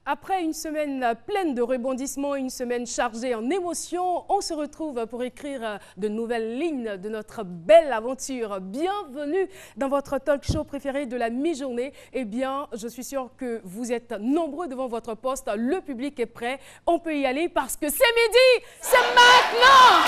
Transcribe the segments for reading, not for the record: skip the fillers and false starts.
Après une semaine pleine de rebondissements, une semaine chargée en émotions, on se retrouve pour écrire de nouvelles lignes de notre belle aventure. Bienvenue dans votre talk show préféré de la mi-journée. Eh bien, je suis sûre que vous êtes nombreux devant votre poste. Le public est prêt. On peut y aller parce que c'est midi, c'est maintenant!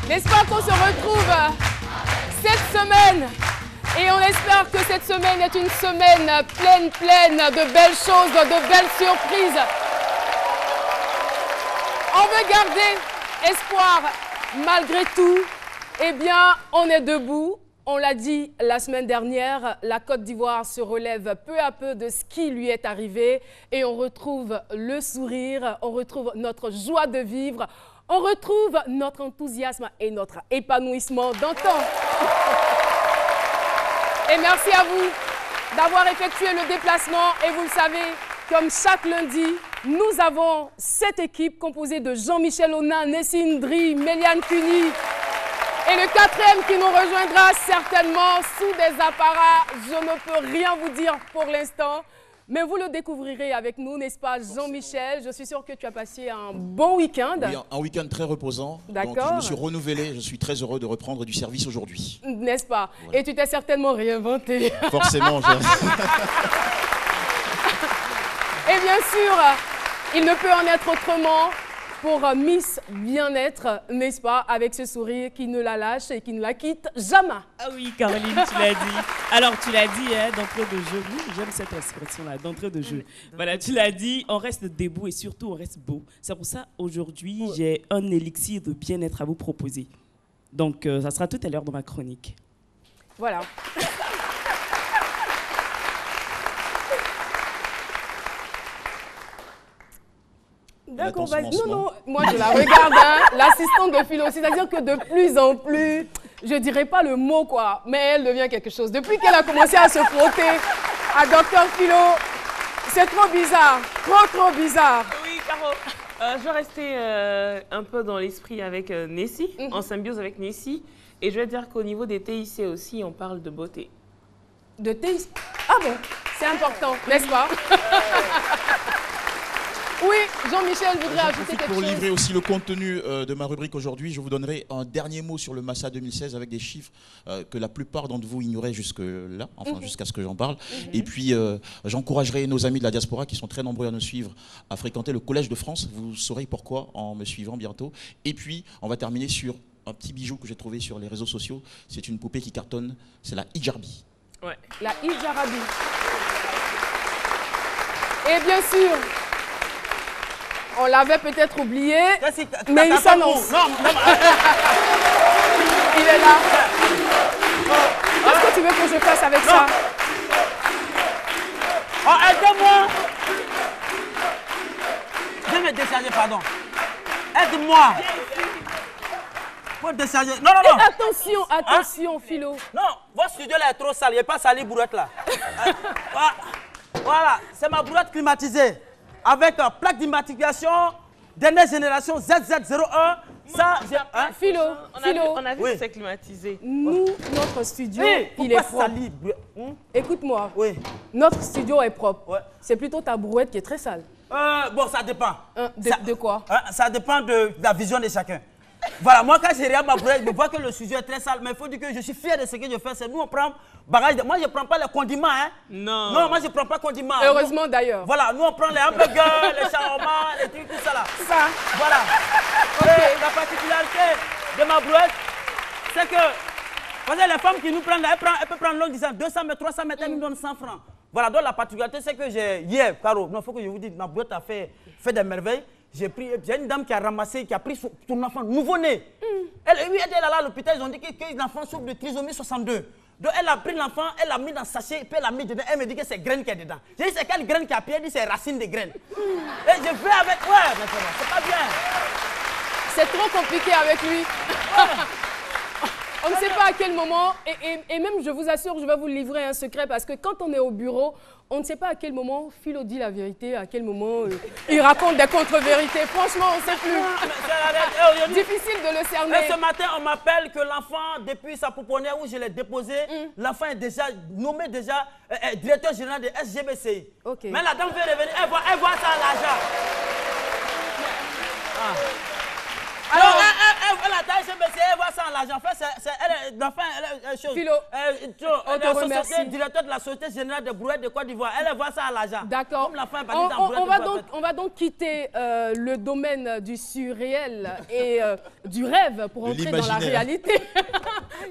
N'est-ce pas qu'on se retrouve cette semaine et on espère que cette semaine est une semaine pleine de belles choses, de belles surprises. On veut garder espoir malgré tout. Eh bien, on est debout. On l'a dit la semaine dernière, la Côte d'Ivoire se relève peu à peu de ce qui lui est arrivé et on retrouve le sourire, on retrouve notre joie de vivre. On retrouve notre enthousiasme et notre épanouissement d'antan. Et merci à vous d'avoir effectué le déplacement. Et vous le savez, comme chaque lundi, nous avons cette équipe composée de Jean-Michel Onin, Nessine Dri, Méliane Cuny. Et le quatrième qui nous rejoindra certainement sous des apparats. Je ne peux rien vous dire pour l'instant. Mais vous le découvrirez avec nous, n'est-ce pas, Jean-Michel? Je suis sûre que tu as passé un bon week-end. Oui, un week-end très reposant. D'accord. Donc, je me suis renouvelé. Je suis très heureux de reprendre du service aujourd'hui. N'est-ce pas? Voilà. Et tu t'es certainement réinventé. Forcément. Et bien sûr, il ne peut en être autrement pour Miss Bien-être, n'est-ce pas, avec ce sourire qui ne la lâche et qui ne la quitte jamais. Ah oui, Caroline, tu l'as dit. Alors, tu l'as dit, hein, d'entrée de jeu. Oui, j'aime cette expression-là, d'entrée de jeu. Voilà, tu l'as dit, on reste debout et surtout, on reste beau. C'est pour ça, aujourd'hui, j'ai un élixir de bien-être à vous proposer. Donc, ça sera tout à l'heure dans ma chronique. Voilà. D'accord, vas-y. Non, moi je la regarde, hein, l'assistante de philo. C'est-à-dire que de plus en plus, je ne dirais pas le mot quoi, mais elle devient quelque chose. Depuis qu'elle a commencé à se frotter à Docteur Philo, c'est trop bizarre, trop bizarre. Oui, Caro, je vais rester un peu dans l'esprit avec Nessie, en symbiose avec Nessie. Et je vais dire qu'au niveau des TIC aussi, on parle de beauté. De TIC? Ah bon, c'est important, n'est-ce pas? Oui, Jean-Michel voudrait ajouter quelque chose. Pour livrer aussi le contenu de ma rubrique aujourd'hui, je vous donnerai un dernier mot sur le Massa 2016 avec des chiffres que la plupart d'entre vous ignoraient jusque-là, enfin jusqu'à ce que j'en parle. Et puis, j'encouragerai nos amis de la diaspora qui sont très nombreux à nous suivre à fréquenter le Collège de France. Vous saurez pourquoi en me suivant bientôt. Et puis, on va terminer sur un petit bijou que j'ai trouvé sur les réseaux sociaux. C'est une poupée qui cartonne, c'est la Hijarbi. Ouais. La Hijarbi. Et bien sûr, on l'avait peut-être oublié, mais il s'annonce. Il est là. Qu'est-ce que tu veux que je fasse avec ça? Oh, aide-moi. Viens me décharger, pardon. Aide-moi. Faut décharger. Non. Attention, Philo. Non, votre studio là est trop sale. Il n'y a pas sali brouette là. Voilà, c'est ma brouette climatisée. Avec plaque d'immatriculation, dernière génération ZZ01. Ça, Philo. On a vu que c'est climatisé. Nous, notre studio, oui, il est propre. Écoute-moi, notre studio est propre. Ouais. C'est plutôt ta brouette qui est très sale. Bon, ça dépend. De quoi? Ça dépend de la vision de chacun. Voilà, moi quand je regarde ma brouette, je vois que le sujet est très sale, mais il faut dire que je suis fier de ce que je fais. C'est nous on prend bagage. Moi je ne prends pas les condiments, hein. Non. Non, moi je ne prends pas condiments. Heureusement d'ailleurs. Voilà, nous on prend les hamburgers, les shawarma, les trucs, tout ça là. Ça. Voilà. Okay. La particularité de ma brouette, c'est que, parce que les femmes qui nous prennent là, elles peuvent prendre longue distance, 200 mètres, 300 mètres, elles nous donnent 100 francs. Voilà, donc la particularité c'est que j'ai, hier, Caro, non, il faut que je vous dise, ma brouette a fait des merveilles. j'ai une dame qui a ramassé, qui a pris son enfant nouveau-né. Elle était là à l'hôpital, ils ont dit que l'enfant souffre de trisomie 62. Donc elle a pris l'enfant, elle l'a mis dans le sachet, puis elle l'a mis dedans. Elle me dit que c'est graine qui est dedans. J'ai dit c'est quelle graine qui a pris? Elle dit c'est racine de graines. Et je vais avec. Ouais, maintenant, c'est pas bien. C'est trop compliqué avec lui. On ne sait pas à quel moment, et même je vous assure, je vais vous livrer un secret parce que quand on est au bureau, on ne sait pas à quel moment Philo dit la vérité, à quel moment il raconte des contre-vérités. Franchement, on ne sait plus. Difficile de le cerner. Et ce matin, on m'appelle que l'enfant, depuis sa pouponnière où je l'ai déposé, l'enfant est déjà nommé directeur général de SGBCI. Okay. Mais la dame veut revenir, elle voit ça à l'argent. Alors, elle a taille SGBCI, elle voit ça à l'argent. En fait, l'enfant, Philo, directeur de la Société Générale de Brouettes de Côte d'Ivoire. Elle voit ça à l'argent. D'accord. On va donc quitter le domaine du surréel et du rêve pour entrer dans la réalité.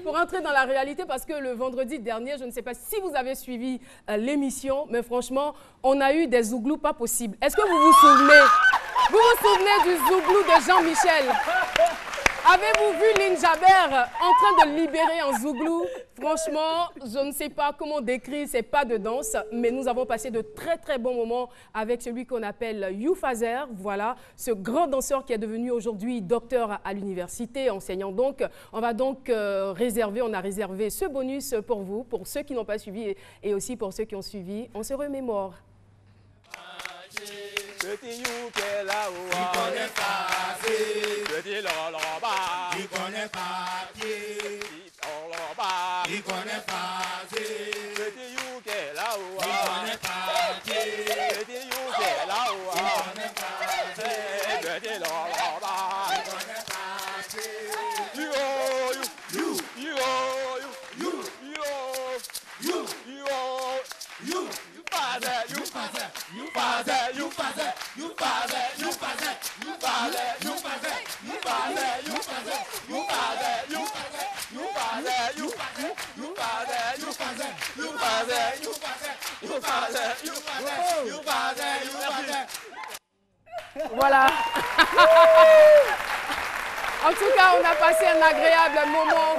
Pour entrer dans la réalité, parce que le vendredi dernier, je ne sais pas si vous avez suivi l'émission, mais franchement, on a eu des zouglous pas possibles. Est-ce que vous vous souvenez? Vous vous souvenez du zouglou de Jean-Michel? Avez-vous vu Linjaber en train de libérer en zouglou? Franchement, je ne sais pas comment décrire ces pas de danse, mais nous avons passé de très très bons moments avec celui qu'on appelle Youfazer. Voilà, ce grand danseur qui est devenu aujourd'hui docteur à l'université, enseignant donc. On va donc on a réservé ce bonus pour vous, pour ceux qui n'ont pas suivi et aussi pour ceux qui ont suivi. On se remémore. Petit you qui est là-haut, il connaît pas. Petit Loloba, il connaît pas. Petit Loloba, il connaît pas. Petit you qui est là-haut, il connaît pas. Petit you qui est là-haut, il connaît pas. Petit Loloba, il connaît pas. You, you, you, you, you, you, you, you. Voilà. En tout cas, on a passé un agréable moment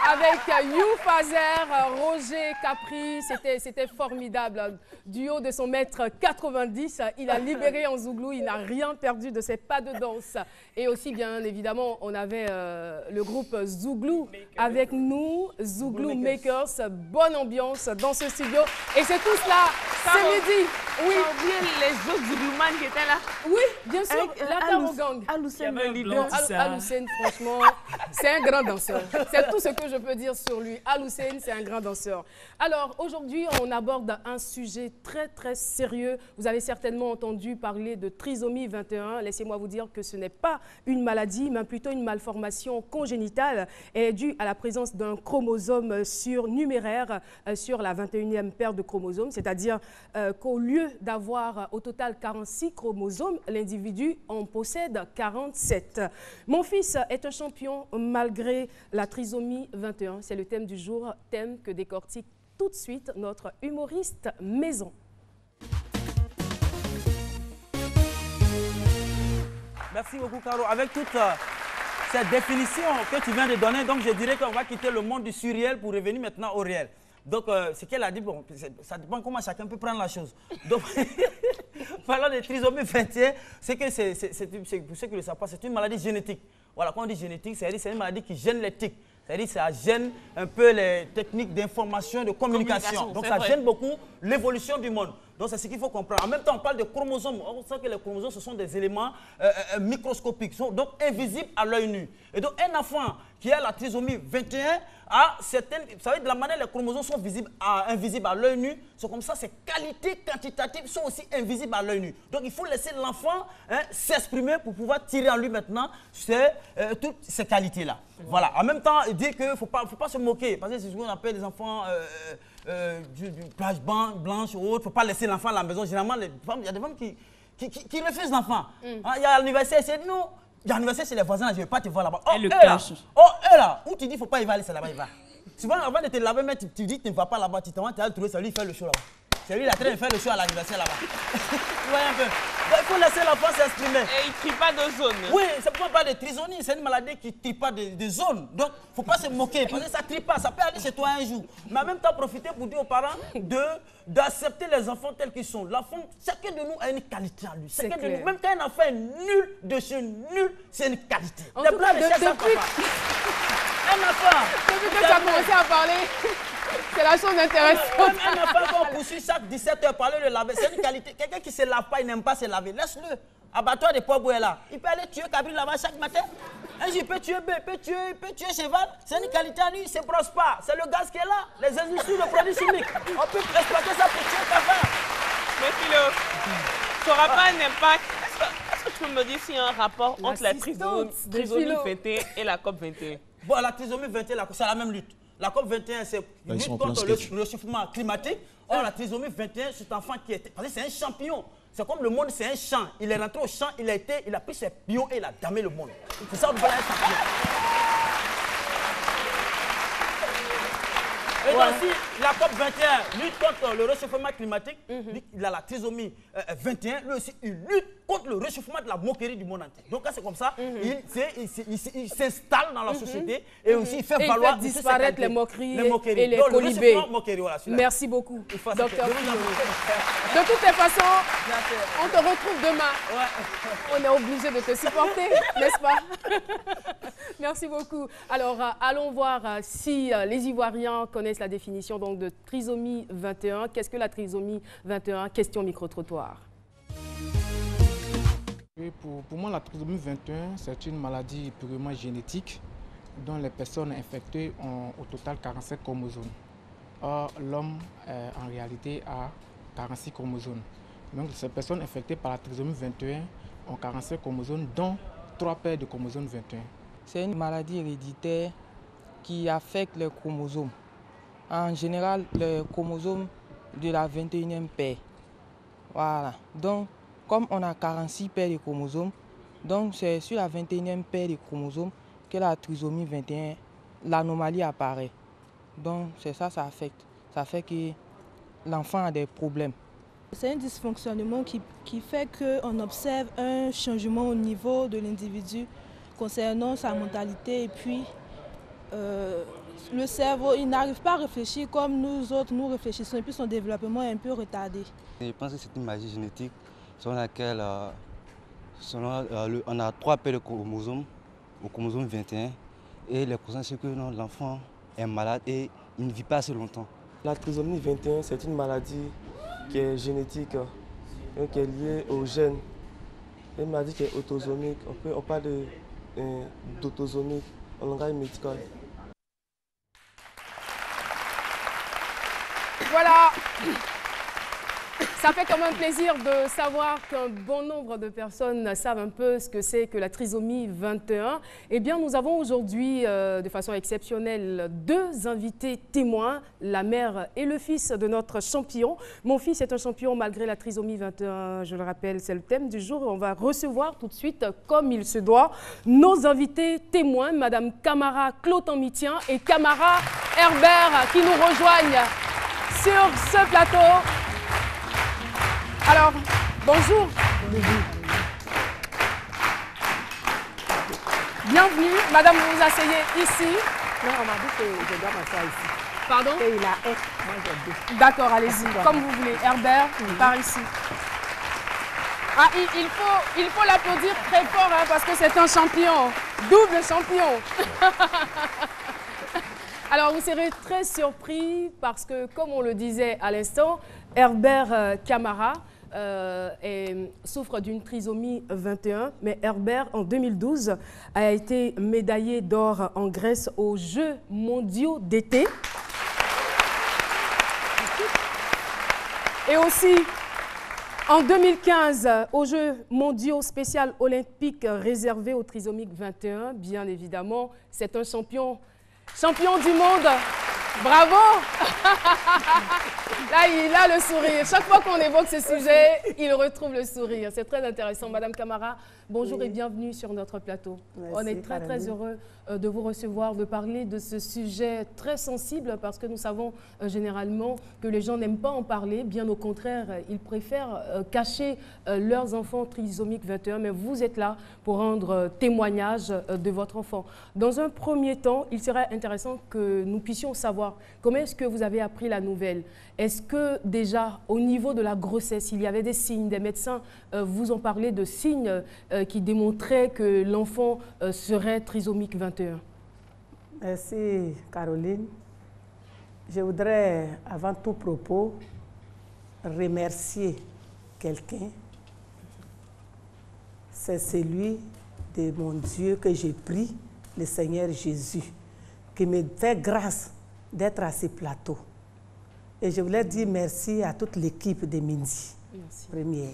avec Youfazer, Roger Capri. C'était formidable. Du haut de son mètre 90, il a libéré en zouglou. Il n'a rien perdu de ses pas de danse. Et aussi, bien évidemment, on avait le groupe Zouglou avec nous, Zouglou Makers. Bonne ambiance dans ce studio. Et c'est tout cela, c'est midi. Oui. Oublié les autres zouglouman qui étaient là. Oui, bien sûr, la Caro Gang. Aloussène, le leader. Aloussène, franchement, c'est un grand danseur. C'est tout ce que je peux dire sur lui. Aloussène, c'est un grand danseur. Alors, aujourd'hui, on aborde un sujet très, très sérieux. Vous avez certainement entendu parler de trisomie 21. Laissez-moi vous dire que ce n'est pas une maladie, mais plutôt une malformation congénitale. Elle est due à la présence d'un chromosome surnuméraire sur la 21e paire de chromosomes, c'est-à-dire qu'au lieu d'avoir au total 46 chromosomes, l'individu en possède 47. Mon fils est un champion malgré la trisomie 21. C'est le thème du jour, thème que décortique tout de suite notre humoriste maison. Merci beaucoup, Caro. Avec toute cette définition que tu viens de donner, donc je dirais qu'on va quitter le monde du surréel pour revenir maintenant au réel. Donc, ce qu'elle a dit, bon, ça dépend comment chacun peut prendre la chose. Donc, parlant de trisomie 21, c'est que pour ceux qui ne le savent pas, c'est une maladie génétique. Voilà, quand on dit génétique, c'est une maladie qui gêne les tics. C'est-à-dire que ça gêne un peu les techniques d'information, de communication. Donc, ça gêne beaucoup l'évolution du monde. Donc, c'est ce qu'il faut comprendre. En même temps, on parle de chromosomes. On sait que les chromosomes, ce sont des éléments microscopiques, donc invisibles à l'œil nu. Et donc, un enfant qui a la trisomie 21 a certaines... Vous savez, de la manière les chromosomes sont invisibles à l'œil nu, c'est comme ça, ces qualités quantitatives sont aussi invisibles à l'œil nu. Donc, il faut laisser l'enfant s'exprimer pour pouvoir tirer en lui maintenant toutes ces qualités-là. Voilà. En même temps, il dit qu'il ne faut pas se moquer, parce que c'est ce qu'on appelle des enfants... du plage blanche ou autre, il ne faut pas laisser l'enfant à la maison. Généralement, il y a des femmes qui refusent l'enfant. Il y a l'anniversaire, c'est nous. Il y a l'anniversaire chez les voisins, je ne vais pas te voir là-bas. Oh, eux là, où tu dis, il ne faut pas y aller, c'est là-bas, il va. Souvent, avant de te laver, tu dis, tu ne vas pas là-bas, tu t'en vas, tu vas le trouver, ça lui fait le show là-bas. C'est lui, il a train de faire le show à l'anniversaire là-bas. Vous voyez un peu. Donc, il faut laisser l'enfant s'exprimer. Et il ne trie pas de zone. Oui, ça ne peut pas de trisomie, c'est une maladie qui ne trie pas de zone. Donc, il ne faut pas se moquer, parce que ça ne trie pas, ça peut aller chez toi un jour. Mais en même temps, profiter pour dire aux parents d'accepter les enfants tels qu'ils sont. L'enfant, chacun de nous a une qualité en lui. Chacun de nous, même quand un enfant est nul de chez nul, c'est une qualité. En tout cas, depuis que tu as commencé à parler, c'est la chose intéressante. Un enfant qu'on poursuit chaque 17 heures parler de laver, c'est une qualité. Quelqu'un qui ne se lave pas, il n'aime pas se laver. Laisse-le. Abattoir de Poiboé là. Il peut aller tuer Cabri là-bas chaque matin. Un jour, il peut tuer bœuf, il peut tuer cheval. C'est une qualité à lui, c'est brosse pas. C'est le gaz qui est là. Les industries de produits chimiques. On peut exploiter ça pour tuer ta femme. Mais Philo, tu n'auras pas un impact. Est-ce que tu peux me dire s'il y a un rapport entre la trisomie 21 et la COP 21? Bon, la trisomie 21, c'est la même lutte. La COP 21, c'est lutte contre le réchauffement climatique. Or, la trisomie 21, c'est un enfant qui était. Parce que c'est un champion. C'est comme le monde, c'est un champ. Il est rentré au champ, il a pris ses pions et il a damé le monde. C'est ça, on doit être champion. Et donc, si la COP 21 lutte contre le réchauffement climatique, il a la trisomie 21, lui aussi, il lutte contre le réchauffement de la moquerie du monde entier. Donc, c'est comme ça, il s'installe dans la société et aussi il fait valoir. Il fait disparaître les moqueries et les donc, colibés. Voilà, merci beaucoup, docteur. De toutes les façons, on te retrouve demain. Ouais. On est obligé de te supporter, n'est-ce pas? Merci beaucoup. Alors, allons voir si les Ivoiriens connaissent la définition donc, de trisomie 21. Qu'est-ce que la trisomie 21? Question micro-trottoir. Pour moi, la trisomie 21, c'est une maladie purement génétique dont les personnes infectées ont au total 47 chromosomes. Or, l'homme, en réalité, a 46 chromosomes. Donc, ces personnes infectées par la trisomie 21 ont 47 chromosomes, dont 3 paires de chromosomes 21. C'est une maladie héréditaire qui affecte les chromosomes. En général, les chromosomes de la 21e paire. Voilà. Donc, comme on a 46 paires de chromosomes, donc c'est sur la 21e paire de chromosomes que la trisomie 21, l'anomalie apparaît. Donc, c'est ça, ça affecte. Ça fait que l'enfant a des problèmes. C'est un dysfonctionnement qui fait qu'on observe un changement au niveau de l'individu concernant sa mentalité et puis le cerveau, il n'arrive pas à réfléchir comme nous autres, nous réfléchissons et puis son développement est un peu retardé. Je pense que c'est une maladie génétique selon laquelle on a 3 paires de chromosomes, au chromosome 21, et les conséquences c'est que l'enfant est malade et il ne vit pas assez longtemps. La trisomie 21, c'est une maladie qui est génétique, qui est liée aux gènes. Une maladie qui est autosomique, on parle d'autosomique en langage médical. Voilà. Ça fait quand même plaisir de savoir qu'un bon nombre de personnes savent un peu ce que c'est que la trisomie 21. Eh bien, nous avons aujourd'hui, de façon exceptionnelle, 2 invités témoins, la mère et le fils de notre champion. Mon fils est un champion malgré la trisomie 21, je le rappelle, c'est le thème du jour. On va recevoir tout de suite, comme il se doit, nos invités témoins, Madame Camara Clotenmitien et Camara Herbert, qui nous rejoignent sur ce plateau. Alors, bonjour. Bienvenue. Madame, vous vous asseyez ici. Non, on m'a dit que je dois m'asseoir ici. Pardon? Et il a moi j'ai 2. D'accord, allez-y, comme vous voulez. Herbert, par ici. Ah, il faut l'applaudir très fort hein, parce que c'est un champion, double champion. Alors, vous serez très surpris parce que, comme on le disait à l'instant, Herbert Camara souffre d'une trisomie 21, mais Herbert, en 2012, a été médaillé d'or en Grèce aux Jeux mondiaux d'été. Et aussi, en 2015, aux Jeux mondiaux spécial olympiques réservés aux trisomiques 21, bien évidemment, c'est un champion du monde. Bravo. Là, il a le sourire. Chaque fois qu'on évoque ce sujet, il retrouve le sourire. C'est très intéressant. Madame Camara, Bonjour Oui. et bienvenue sur notre plateau. Merci, On est très Caroline. heureux de vous recevoir, de parler de ce sujet très sensible parce que nous savons généralement que les gens n'aiment pas en parler. Bien au contraire, ils préfèrent cacher leurs enfants trisomiques 21, mais vous êtes là pour rendre témoignage de votre enfant. Dans un premier temps, il serait intéressant que nous puissions savoir comment est-ce que vous avez appris la nouvelle. Est-ce que déjà au niveau de la grossesse, il y avait des signes, des médecins vous ont parlé de signes qui démontraient que l'enfant serait trisomique 21? Merci, Caroline. Je voudrais, avant tout propos, remercier quelqu'un. C'est celui de mon Dieu que j'ai pris, le Seigneur Jésus, qui me fait grâce d'être à ce plateau. Et je voulais dire merci à toute l'équipe de Mindy. Merci. Première.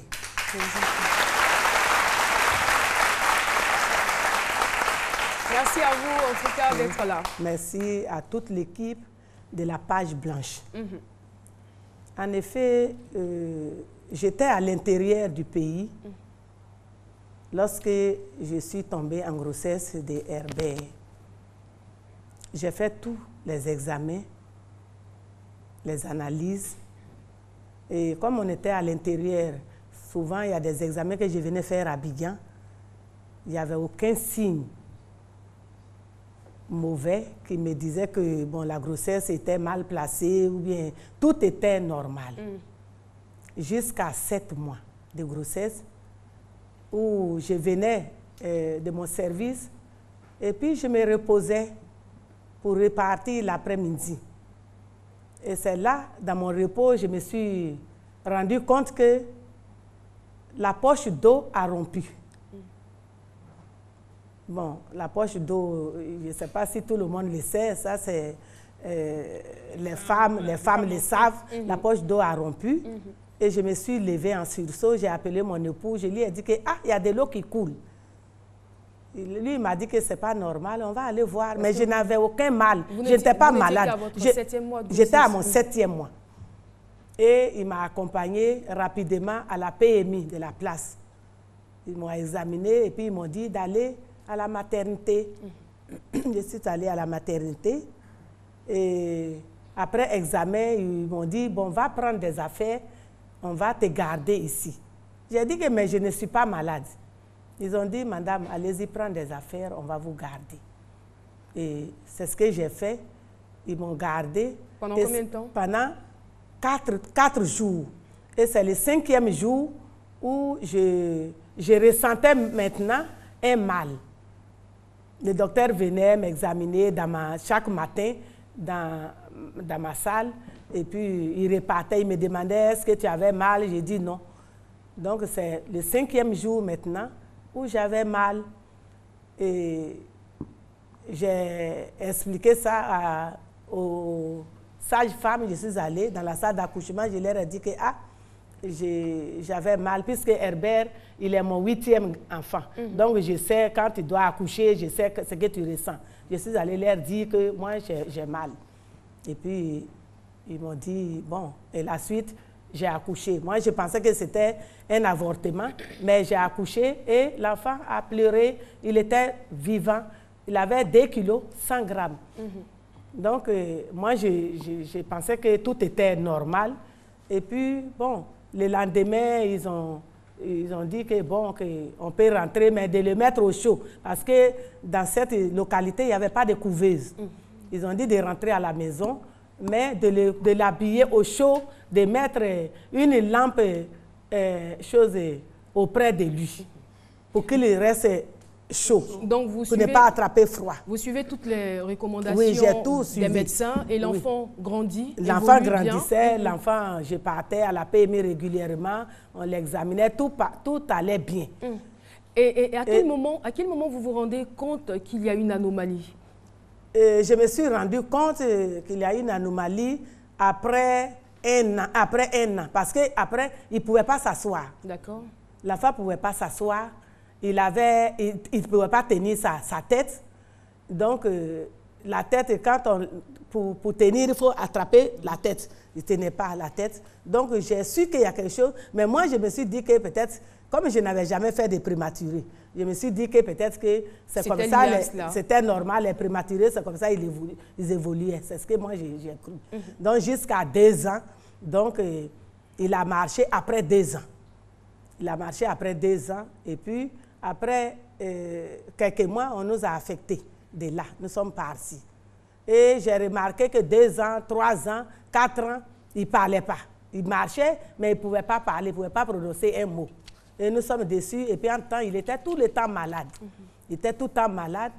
Merci à vous, en tout cas, d'être là. Merci à toute l'équipe de la Page Blanche. En effet, j'étais à l'intérieur du pays lorsque je suis tombée en grossesse de Herbert. J'ai fait tous les examens, les analyses. Et comme on était à l'intérieur, souvent il y a des examens que je venais faire à Abidjan. Il n'y avait aucun signe mauvais qui me disait que bon, la grossesse était mal placée ou bien tout était normal. Jusqu'à 7 mois de grossesse où je venais de mon service et puis je me reposais pour repartir l'après-midi. Et c'est là, dans mon repos, je me suis rendu compte que la poche d'eau a rompu. Bon, la poche d'eau, je ne sais pas si tout le monde le sait, ça c'est les femmes le savent, la poche d'eau a rompu. Et je me suis levée en sursaut, j'ai appelé mon époux, je lui ai dit que il y a de l'eau qui coule. Lui, il m'a dit que ce n'est pas normal, on va aller voir. Mais je n'avais aucun mal, je n'étais pas malade. J'étais à mon 7e mois. Et il m'a accompagnée rapidement à la PMI de la place. Ils m'ont examiné et puis ils m'ont dit d'aller à la maternité. Je suis allée à la maternité. Et après examen, ils m'ont dit, bon, va prendre des affaires, on va te garder ici. J'ai dit que mais je ne suis pas malade. Ils ont dit, madame, allez-y prendre des affaires, on va vous garder. Et c'est ce que j'ai fait. Ils m'ont gardé. Pendant combien de temps? Pendant 4 jours. Et c'est le 5e jour où je ressentais maintenant un mal. Le docteur venait m'examiner chaque matin dans ma salle. Et puis, il repartait, il me demandait, est-ce que tu avais mal? J'ai dit non. Donc, c'est le 5e jour maintenant où j'avais mal. Et j'ai expliqué ça aux sages-femmes. Je suis allée dans la salle d'accouchement. Je leur ai dit que j'avais mal, puisque Herbert, il est mon 8e enfant. Donc, je sais, quand tu dois accoucher, je sais ce que tu ressens. Je suis allée leur dire que moi, j'ai mal. Et puis, ils m'ont dit, bon, et la suite, j'ai accouché. Moi, je pensais que c'était un avortement, mais j'ai accouché et l'enfant a pleuré. Il était vivant. Il avait 2 kilos, 100 grammes. Donc, moi, je pensais que tout était normal. Et puis, bon, le lendemain, ils ont dit que bon, qu'on peut rentrer, mais de le mettre au chaud. Parce que dans cette localité, il n'y avait pas de couveuse. Ils ont dit de rentrer à la maison, mais de l'habiller au chaud, de mettre une lampe auprès de lui, pour qu'il reste chaud, donc vous pour ne pas attraper froid. Vous suivez toutes les recommandations des médecins et l'enfant grandit. L'enfant grandissait, l'enfant, je partais à la PMI régulièrement, on l'examinait, tout allait bien. Et à quel moment vous vous rendez compte qu'il y a une anomalie? Je me suis rendu compte qu'il y a une anomalie après un an, parce qu'après, il ne pouvait pas s'asseoir. D'accord. L'enfant ne pouvait pas s'asseoir, il ne pouvait pas tenir sa tête. Donc, la tête, pour tenir, il faut attraper la tête. Il ne tenait pas la tête. Donc, j'ai su qu'il y a quelque chose, mais moi, je me suis dit que peut-être comme je n'avais jamais fait de prématuré, je me suis dit que peut-être que c'est comme ça, c'était normal, les prématurés, c'est comme ça ils évoluaient. C'est ce que moi j'ai cru. Donc jusqu'à 2 ans, donc il a marché après 2 ans. Il a marché après 2 ans et puis après quelques mois, on nous a affectés de là. Nous sommes partis. Et j'ai remarqué que 2 ans, 3 ans, 4 ans, il ne parlait pas. Il marchait, mais il ne pouvait pas parler, il ne pouvait pas prononcer un mot. Et nous sommes déçus. Et puis en temps, il était tout le temps malade. Il était tout le temps malade.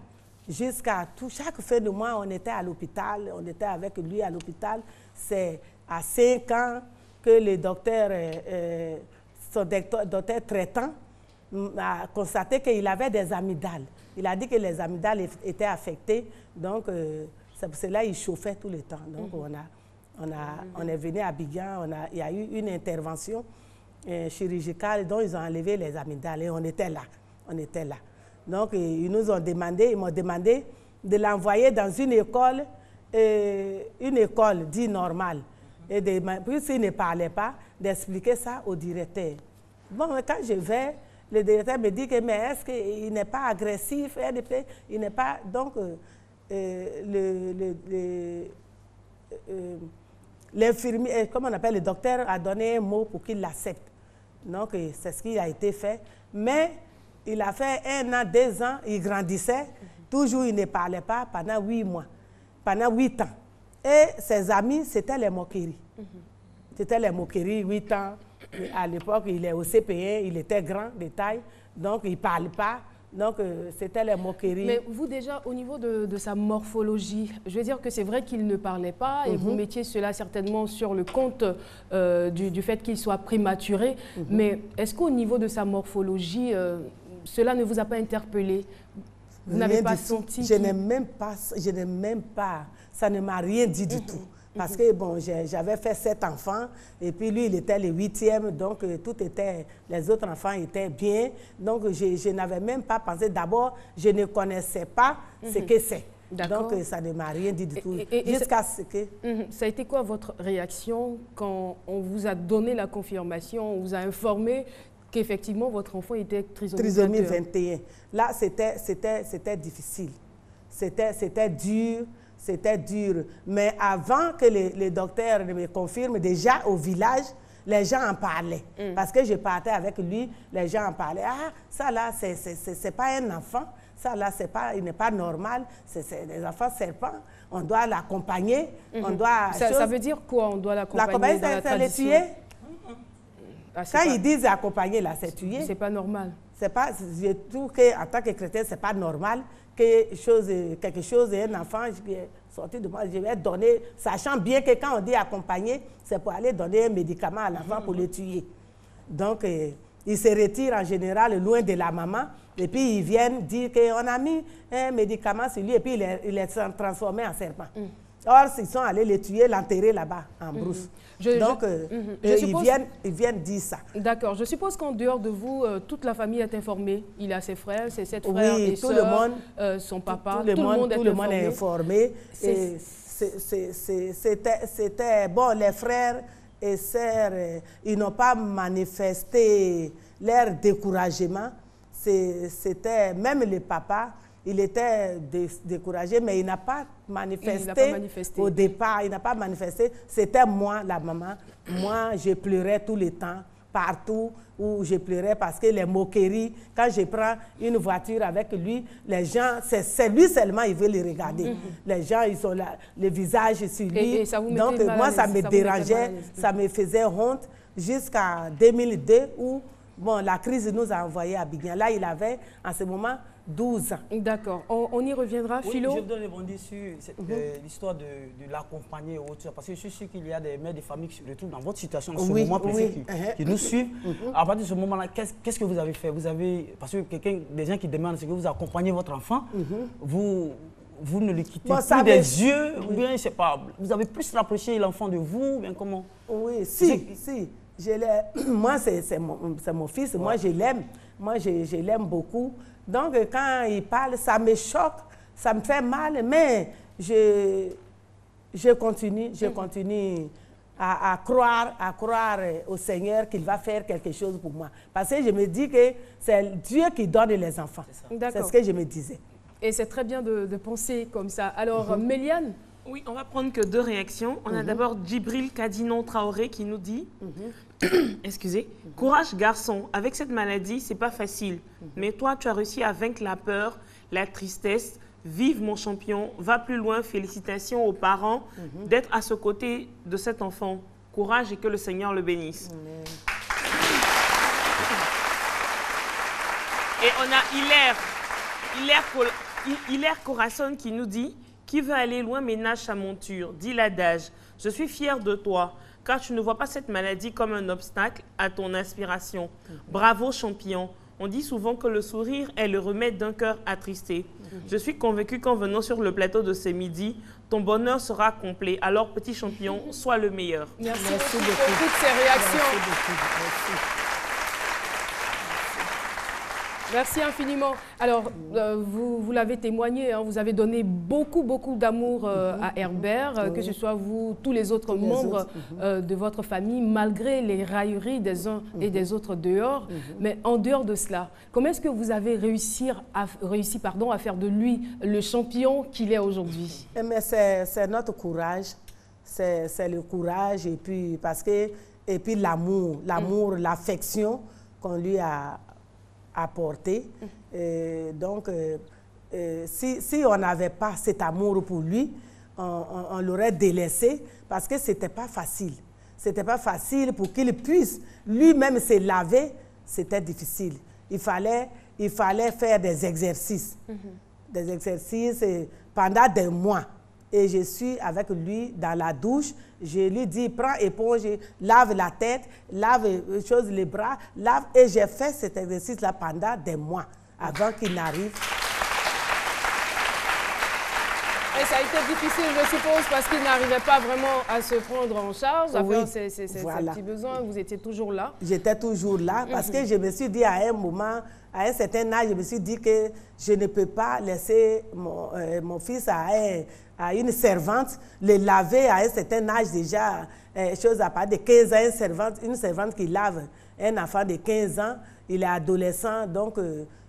Jusqu'à chaque fin de mois, on était à l'hôpital. On était avec lui à l'hôpital. C'est à 5 ans que le docteur, son docteur traitant, a constaté qu'il avait des amygdales. Il a dit que les amygdales étaient affectées. Donc, c'est pour cela qu'il chauffait tout le temps. Donc, on est venu à Abidjan. Il y a eu une intervention chirurgicale dont ils ont enlevé les amygdales. Et on était là. On était là. Donc, ils m'ont demandé de l'envoyer dans une école dite normale. Et puisqu'il ne parlait pas, d'expliquer ça au directeur. Bon, quand je vais, le directeur me dit que, mais est-ce qu'il n'est pas agressif? Il n'est pas... Donc, l'infirmier, comme on appelle, le docteur a donné un mot pour qu'il l'accepte. Donc, c'est ce qui a été fait. Mais il a fait 1 an, 2 ans, il grandissait. Toujours, il ne parlait pas pendant 8 mois, pendant 8 ans. Et ses amis, c'était les moqueries. C'était les moqueries, 8 ans. À l'époque, il est au CP1, il était grand de taille, donc il ne parle pas. Donc, c'était les moqueries. Mais vous, déjà, au niveau de sa morphologie, je veux dire que c'est vrai qu'il ne parlait pas et vous mettiez cela certainement sur le compte du fait qu'il soit prématuré. Mais est-ce qu'au niveau de sa morphologie, cela ne vous a pas interpellé? Vous n'avez pas senti? Je n'ai même pas, ça ne m'a rien dit du tout. Parce que, bon, j'avais fait 7 enfants, et puis lui, il était le 8e, donc les autres enfants étaient bien. Donc, je n'avais même pas pensé. D'abord, je ne connaissais pas ce que c'est. Donc, ça ne m'a rien dit du tout. Jusqu'à ce que... Ça a été quoi votre réaction quand on vous a donné la confirmation, on vous a informé qu'effectivement, votre enfant était trisomie 21? Là, c'était difficile. C'était dur. C'était dur. Mais avant que les docteurs me confirment, déjà au village, les gens en parlaient. Parce que je partais avec lui, les gens en parlaient. Ah, ça là, c'est pas un enfant. Ça là, il n'est pas normal. C'est des enfants serpents. On doit l'accompagner. On doit... Ça veut dire quoi, on doit l'accompagner dans la tradition? Les tuer. Quand ils disent accompagner, là, c'est tuer. C'est pas normal. C'est pas... Je trouve qu'en tant que chrétien, c'est pas normal quelque chose et un enfant qui est sorti de moi, je vais donner, sachant bien que quand on dit accompagner, c'est pour aller donner un médicament à l'enfant pour le tuer. Donc, ils se retirent en général loin de la maman et puis ils viennent dire qu'on a mis un médicament sur lui et puis il est transformé en serpent. Or, ils sont allés le tuer, l'enterrer là-bas, en brousse. Donc, ils viennent dire ça. D'accord. Je suppose qu'en dehors de vous, toute la famille est informée. Il a ses frères, ses 7 frères et tout sœurs, son papa, tout le monde est informé. C'était bon, les frères et sœurs, ils n'ont pas manifesté leur découragement. C'était même le papa. Il était découragé, mais il n'a pas manifesté au départ. Il n'a pas manifesté. C'était moi, la maman. Moi, je pleurais tout le temps, partout où je pleurais parce que les moqueries, quand je prends une voiture avec lui, les gens, c'est lui seulement, ils veulent le regarder. Les gens, ils ont le visage sur lui. Donc, moi, ça me dérangeait, ça me faisait honte jusqu'en 2002 où bon, la crise nous a envoyés à Abidjan. Là, il avait, en ce moment, 12 ans. D'accord. On y reviendra, Philo? Je voudrais rebondir sur l'histoire de l'accompagner ou autre, parce que je suis sûr qu'il y a des mères de famille qui se retrouvent dans votre situation en ce moment précis, qui nous suivent. À partir de ce moment-là, qu'est-ce que vous avez fait? Parce que des gens qui demandent, c'est que vous accompagnez votre enfant, vous ne le quittez plus des yeux, ou bien, je sais pas, vous avez plus rapproché l'enfant de vous, ou bien comment? Oui, si. Moi, c'est mon fils, moi je l'aime. Moi, je l'aime beaucoup. Donc, quand il parle, ça me choque, ça me fait mal, mais je continue à croire au Seigneur qu'il va faire quelque chose pour moi. Parce que je me dis que c'est Dieu qui donne les enfants. C'est ce que je me disais. Et c'est très bien de penser comme ça. Alors, Méliane? Oui, on va prendre que 2 réactions. On a d'abord Djibril Kadinon Traoré qui nous dit, excusez, courage garçon, avec cette maladie, c'est pas facile. Mais toi, tu as réussi à vaincre la peur, la tristesse. Vive mon champion, va plus loin. Félicitations aux parents d'être à ce côté de cet enfant. Courage et que le Seigneur le bénisse. Amen. Et on a Hilaire Corazon qui nous dit « Qui veut aller loin ménage sa monture, dit l'adage. Je suis fière de toi, car tu ne vois pas cette maladie comme un obstacle à ton inspiration. Bravo champion. On dit souvent que le sourire est le remède d'un cœur attristé. Je suis convaincue qu'en venant sur le plateau de ce midi, ton bonheur sera complet. Alors, petit champion, sois le meilleur. Merci beaucoup pour toutes ces réactions. Merci infiniment. Alors, vous l'avez témoigné, hein, vous avez donné beaucoup d'amour à Herbert, que ce soit vous, tous les autres membres de votre famille, malgré les railleries des uns et des autres dehors. Mais en dehors de cela, comment est-ce que vous avez réussi à faire de lui le champion qu'il est aujourd'hui? C'est notre courage, c'est le courage et puis, l'amour, l'affection qu'on lui a apporté. Donc, si on n'avait pas cet amour pour lui, on l'aurait délaissé parce que ce n'était pas facile. Ce n'était pas facile pour qu'il puisse lui-même se laver, c'était difficile. Il fallait faire des exercices. Des exercices pendant des mois. Et je suis avec lui dans la douche. Je lui dis, prends éponge, lave la tête, lave les bras, lave. Et j'ai fait cet exercice-là pendant des mois avant qu'il n'arrive. Et ça a été difficile, je suppose, parce qu'il n'arrivait pas vraiment à se prendre en charge, à faire ses petits besoins. Vous étiez toujours là? J'étais toujours là parce que je me suis dit à un moment, à un certain âge, je me suis dit que je ne peux pas laisser mon fils à une servante, le laver à un certain âge déjà, chose à part de 15 ans, une servante qui lave un enfant de 15 ans, il est adolescent, donc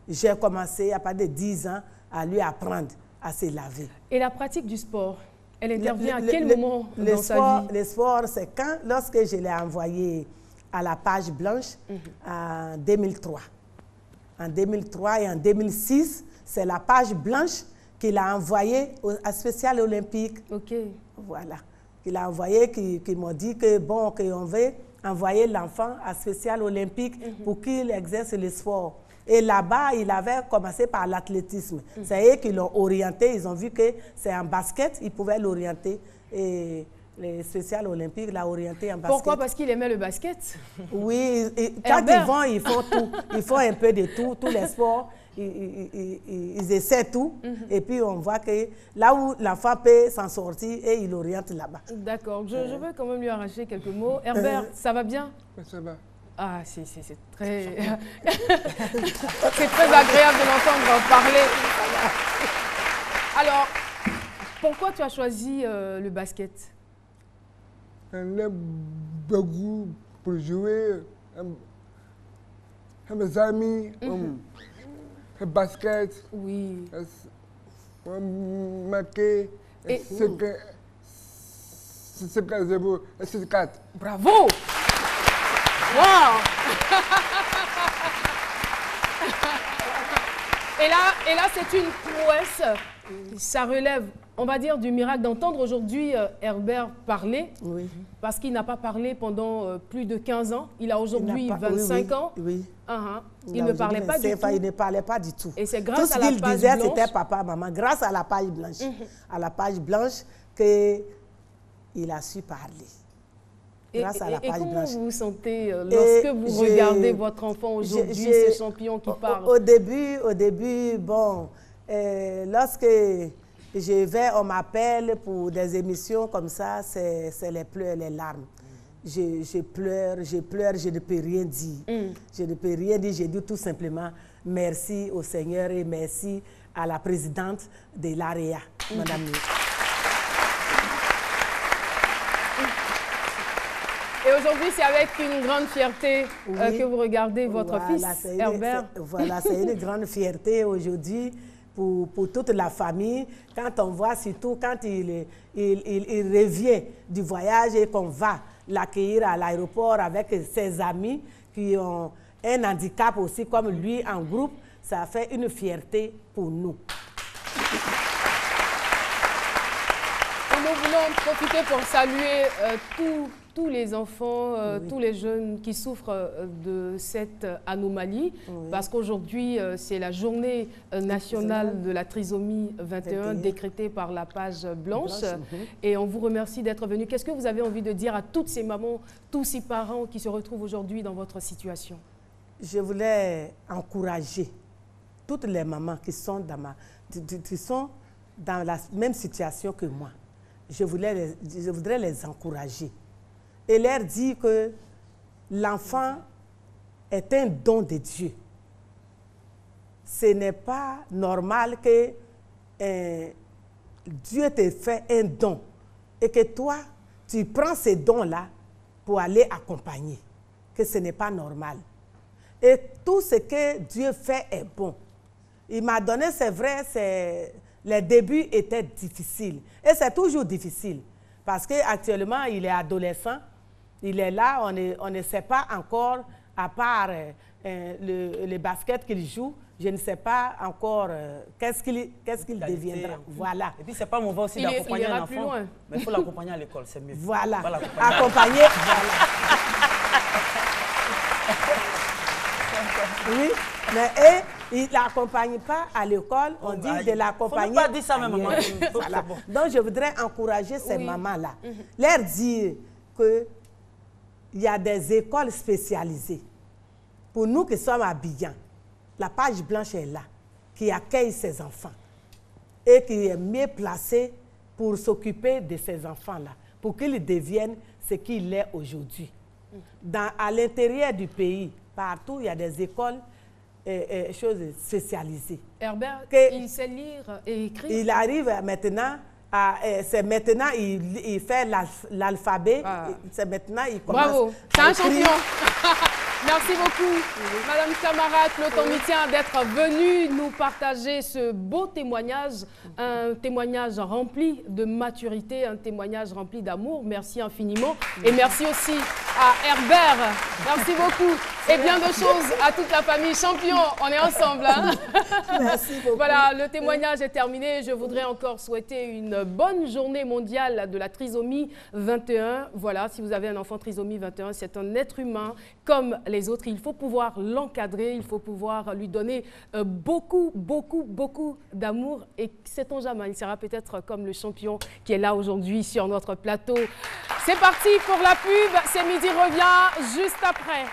j'ai commencé à partir de 10 ans à lui apprendre à se laver. Et la pratique du sport, elle intervient à quel moment dans sa vie? Le sport, c'est lorsque je l'ai envoyé à la page blanche en 2003. En 2003 et en 2006, c'est la page blanche qu'il a envoyé à Spécial Olympique. OK. Voilà. Qu'il a envoyé, qui m'ont dit que bon, qu'on veut envoyer l'enfant à Spécial Olympique pour qu'il exerce le sport. Et là-bas, il avait commencé par l'athlétisme. C'est eux qui l'ont orienté. Ils ont vu que c'est en basket, ils pouvaient l'orienter. Et le Spécial Olympique l'a orienté en basket. Pourquoi? Parce qu'il aimait le basket? Oui. Quand ils vont, ils font tout. Ils font un peu de tout, tous les sports. Ils essaient tout. Et puis, on voit que là où l'enfant peut s'en sortir, et il l'oriente là-bas. D'accord. Je veux quand même lui arracher quelques mots. Herbert, ça va bien? Ça va. Ah, c'est très... c'est très agréable de l'entendre parler. Alors, pourquoi tu as choisi le basket? On aime beaucoup pour jouer. Mes amis, le basket. Oui. Marqué. C'est 4. Bravo! Wow! Et là c'est une prouesse. Ça relève, on va dire, du miracle d'entendre aujourd'hui Herbert parler. Oui. Parce qu'il n'a pas parlé pendant plus de 15 ans. Il a aujourd'hui 25 ans. Oui. Il ne parlait pas du tout. Il ne parlait pas du tout. Et c'est grâce à la page blanche. Tout ce qu'il disait, c'était papa, maman. Grâce à la page blanche. À la page blanche qu'il a su parler. Grâce à la page blanche. Et comment vous vous sentez lorsque vous regardez votre enfant aujourd'hui, ce champion qui parle? Au début, bon, lorsque je vais, on m'appelle pour des émissions comme ça, c'est les pleurs, les larmes. Je pleure, je ne peux rien dire. Je ne peux rien dire, je dis tout simplement merci au Seigneur et merci à la présidente de l'AREA, Madame. Et aujourd'hui, c'est avec une grande fierté que vous regardez votre fils, Herbert. Voilà, c'est une grande fierté aujourd'hui pour toute la famille. Quand on voit, surtout quand il revient du voyage et qu'on va l'accueillir à l'aéroport avec ses amis qui ont un handicap aussi comme lui en groupe, ça fait une fierté pour nous. Nous voulons profiter pour saluer tous les enfants, tous les jeunes qui souffrent de cette anomalie, parce qu'aujourd'hui, c'est la journée nationale de la trisomie 21 décrétée par la page blanche. Et on vous remercie d'être venu. Qu'est-ce que vous avez envie de dire à toutes ces mamans, tous ces parents qui se retrouvent aujourd'hui dans votre situation? Je voulais encourager toutes les mamans qui sont dans la même situation que moi. Je voudrais les encourager et leur dire que l'enfant est un don de Dieu. Ce n'est pas normal que Dieu te fait un don et que toi, tu prends ces dons-là pour aller accompagner. Que ce n'est pas normal. Et tout ce que Dieu fait est bon. Il m'a donné, c'est vrai, les débuts étaient difficiles. Et c'est toujours difficile. Parce qu'actuellement, il est adolescent. Il est là, on ne sait pas encore, à part le basket qu'il joue, je ne sais pas encore qu'est-ce qu'il deviendra. Voilà. Et puis, ce n'est pas mauvais aussi d'accompagner un enfant. Mais il faut l'accompagner à l'école, c'est mieux. Voilà. Accompagner. Oui, mais il ne l'accompagne pas à l'école, on dit de l'accompagner. On ne pas dire ça même, maman. Voilà. Donc, je voudrais encourager ces mamans-là, leur dire qu'il y a des écoles spécialisées. Pour nous qui sommes à Abidjan, la page blanche est là, qui accueille ces enfants et qui est mieux placée pour s'occuper de ces enfants-là, pour qu'ils deviennent ce qu'il est aujourd'hui. À l'intérieur du pays, partout, il y a des écoles choses spécialisées. Herbert, il sait lire et écrire. Il arrive maintenant, il fait l'alphabet. C'est maintenant, il commence. Bravo, c'est un champion. Merci beaucoup, Madame Camara Cloton-Mitien, d'être venue nous partager ce beau témoignage, un témoignage rempli de maturité, un témoignage rempli d'amour. Merci infiniment. Et merci aussi à Herbert. Merci beaucoup. Et bien de choses à toute la famille. Champion, on est ensemble. Hein? Merci beaucoup. Voilà, le témoignage est terminé. Je voudrais encore souhaiter une bonne journée mondiale de la trisomie 21. Voilà, si vous avez un enfant trisomie 21, c'est un être humain comme les autres. Il faut pouvoir l'encadrer, il faut pouvoir lui donner beaucoup d'amour. Et sait-on jamais, il sera peut-être comme le champion qui est là aujourd'hui sur notre plateau. C'est parti pour la pub. C'est Midi revient juste après.